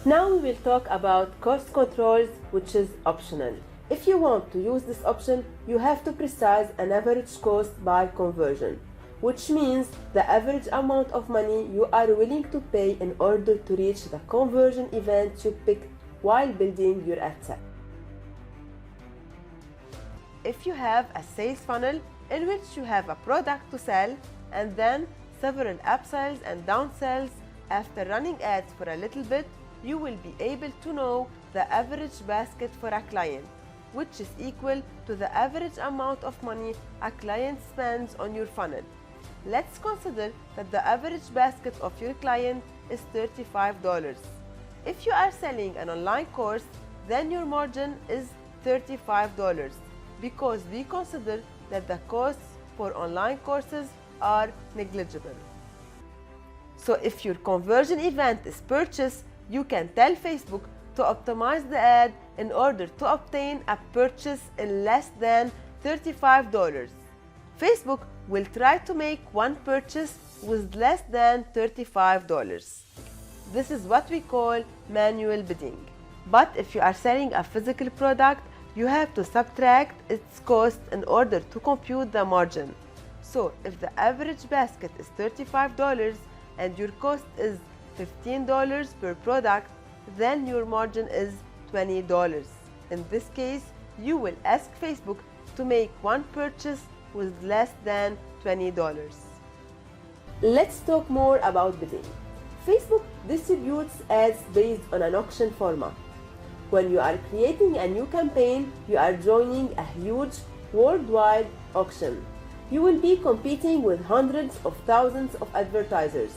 Now we will talk about cost controls, which is optional. If you want to use this option, you have to precise an average cost by conversion, which means the average amount of money you are willing to pay in order to reach the conversion event you picked while building your ad set. If you have a sales funnel in which you have a product to sell and then several upsells and downsells, after running ads for a little bit, you will be able to know the average basket for a client, which is equal to the average amount of money a client spends on your funnel. Let's consider that the average basket of your client is $35. If you are selling an online course, then your margin is $35 because we consider that the costs for online courses are negligible. So if your conversion event is purchase, you can tell Facebook to optimize the ad in order to obtain a purchase in less than $35. Facebook will try to make one purchase with less than $35. This is what we call manual bidding. But if you are selling a physical product, you have to subtract its cost in order to compute the margin. So if the average basket is $35 and your cost is $15 per product, then your margin is $20. In this case, you will ask Facebook to make one purchase with less than $20. Let's talk more about bidding. Facebook distributes ads based on an auction format. When you are creating a new campaign, you are joining a huge worldwide auction. You will be competing with hundreds of thousands of advertisers.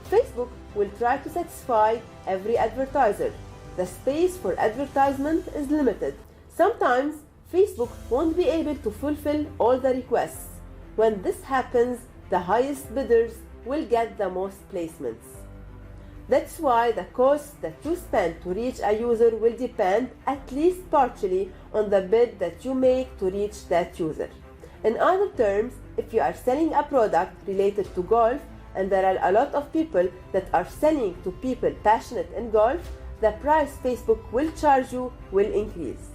Facebook will try to satisfy every advertiser. The space for advertisement is limited. Sometimes Facebook won't be able to fulfill all the requests. When this happens, the highest bidders will get the most placements. That's why the cost that you spend to reach a user will depend, at least partially, on the bid that you make to reach that user. In other terms, if you are selling a product related to golf and there are a lot of people that are selling to people passionate in golf, the price Facebook will charge you will increase.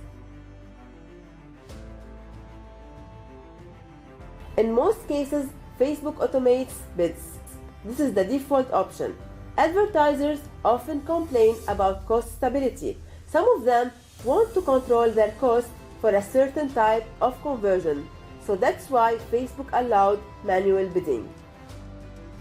In most cases, Facebook automates bids. This is the default option. Advertisers often complain about cost stability. Some of them want to control their cost for a certain type of conversion. So that's why Facebook allowed manual bidding.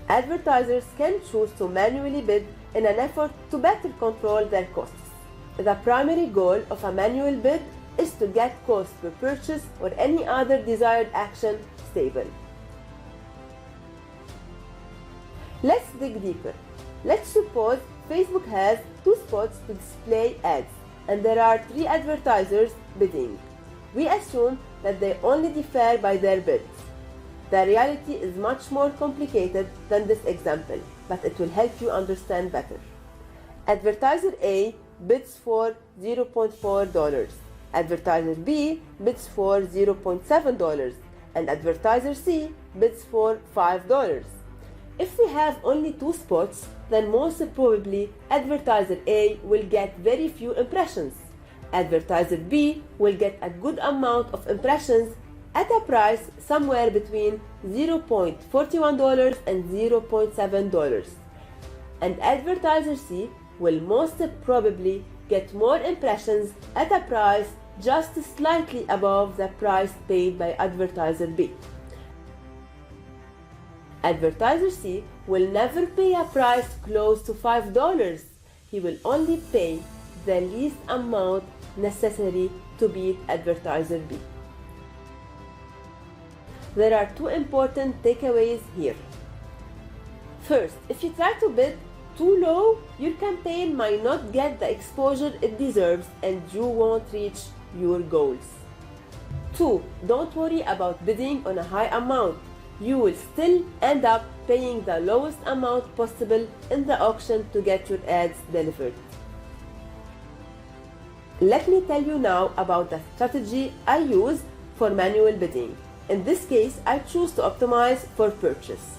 Advertisers can choose to manually bid in an effort to better control their costs. The primary goal of a manual bid is to get cost per purchase or any other desired action stable. Let's dig deeper. Let's suppose Facebook has 2 spots to display ads and there are 3 advertisers bidding. We assume that they only differ by their bids. The reality is much more complicated than this example, but it will help you understand better. Advertiser A bids for $0.4, advertiser B bids for $0.7, and advertiser C bids for $5. If we have only 2 spots, then most probably advertiser A will get very few impressions. Advertiser B will get a good amount of impressions at a price somewhere between $0.41 and $0.7. And advertiser C will most probably get more impressions at a price just slightly above the price paid by advertiser B. Advertiser C will never pay a price close to $5. He will only pay the least amount necessary to beat advertiser B. There are 2 important takeaways here. First, if you try to bid too low, your campaign might not get the exposure it deserves and you won't reach your goals. 2, don't worry about bidding on a high amount. You will still end up paying the lowest amount possible in the auction to get your ads delivered. Let me tell you now about the strategy I use for manual bidding. In this case, I choose to optimize for purchase.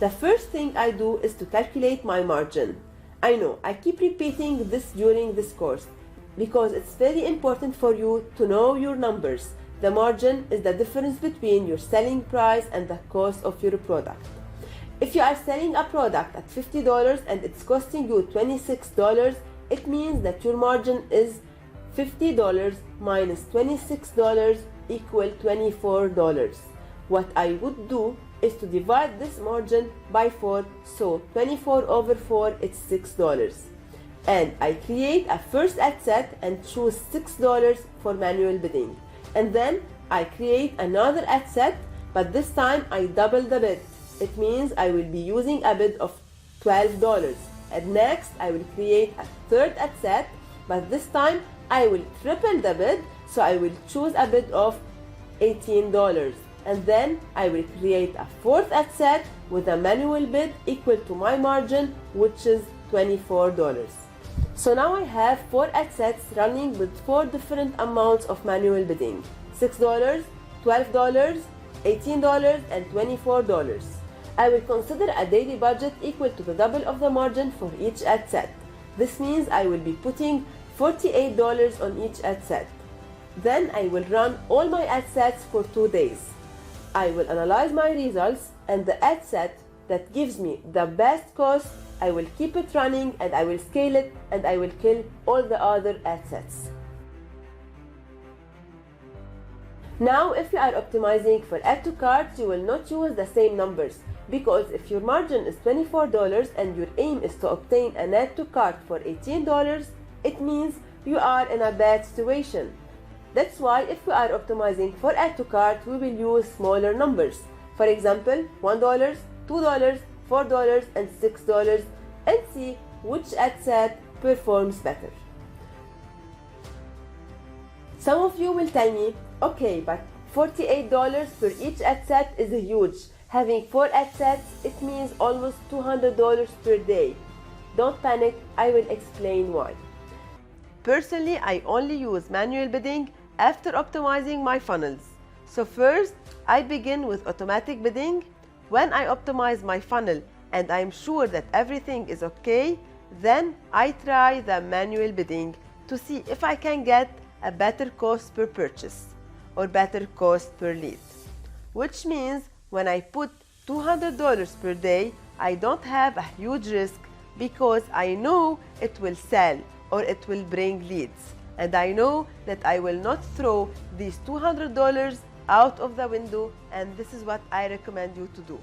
The first thing I do is to calculate my margin. I know I keep repeating this during this course because it's very important for you to know your numbers. The margin is the difference between your selling price and the cost of your product. If you are selling a product at $50 and it's costing you $26, it means that your margin is $50 minus $26 equal $24. What I would do is to divide this margin by 4, so 24 over 4 is $6. And I create a first adset and choose $6 for manual bidding. And then I create another adset, but this time I double the bid. It means I will be using a bid of $12. And next I will create a third adset, but this time I will triple the bid, so I will choose a bid of $18. And then I will create a fourth adset with a manual bid equal to my margin, which is $24. So now I have 4 adsets running with 4 different amounts of manual bidding: $6, $12, $18, and $24. I will consider a daily budget equal to the double of the margin for each adset. This means I will be putting $48 on each adset. Then I will run all my adsets for 2 days. I will analyze my results, and the adset that gives me the best cost, I will keep it running and I will scale it, and I will kill all the other adsets. Now, if you are optimizing for add to cart, you will not use the same numbers, because if your margin is $24 and your aim is to obtain an add to cart for $18, it means you are in a bad situation. That's why if we are optimizing for add to cart, we will use smaller numbers. For example, $1, $2, $4, and $6, and see which adset performs better. Some of you will tell me, okay, but $48 for each adset is huge. Having 4 adsets, it means almost $200 per day. Don't panic, I will explain why. Personally, I only use manual bidding after optimizing my funnels. So first, I begin with automatic bidding. When I optimize my funnel and I'm sure that everything is okay, then I try the manual bidding to see if I can get a better cost per purchase or better cost per lead. Which means when I put $200 per day, I don't have a huge risk because I know it will sell or it will bring leads. And I know that I will not throw these $200 out of the window, and this is what I recommend you to do.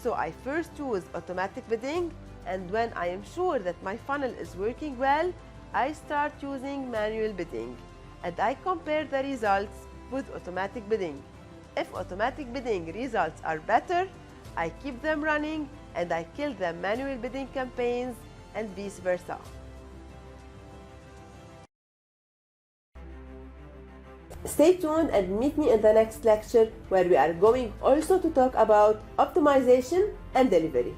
So I first use automatic bidding, and when I am sure that my funnel is working well, I start using manual bidding, and I compare the results with automatic bidding. If automatic bidding results are better, I keep them running and I kill the manual bidding campaigns, and vice versa. Stay tuned and meet me in the next lecture, where we are going also to talk about optimization and delivery.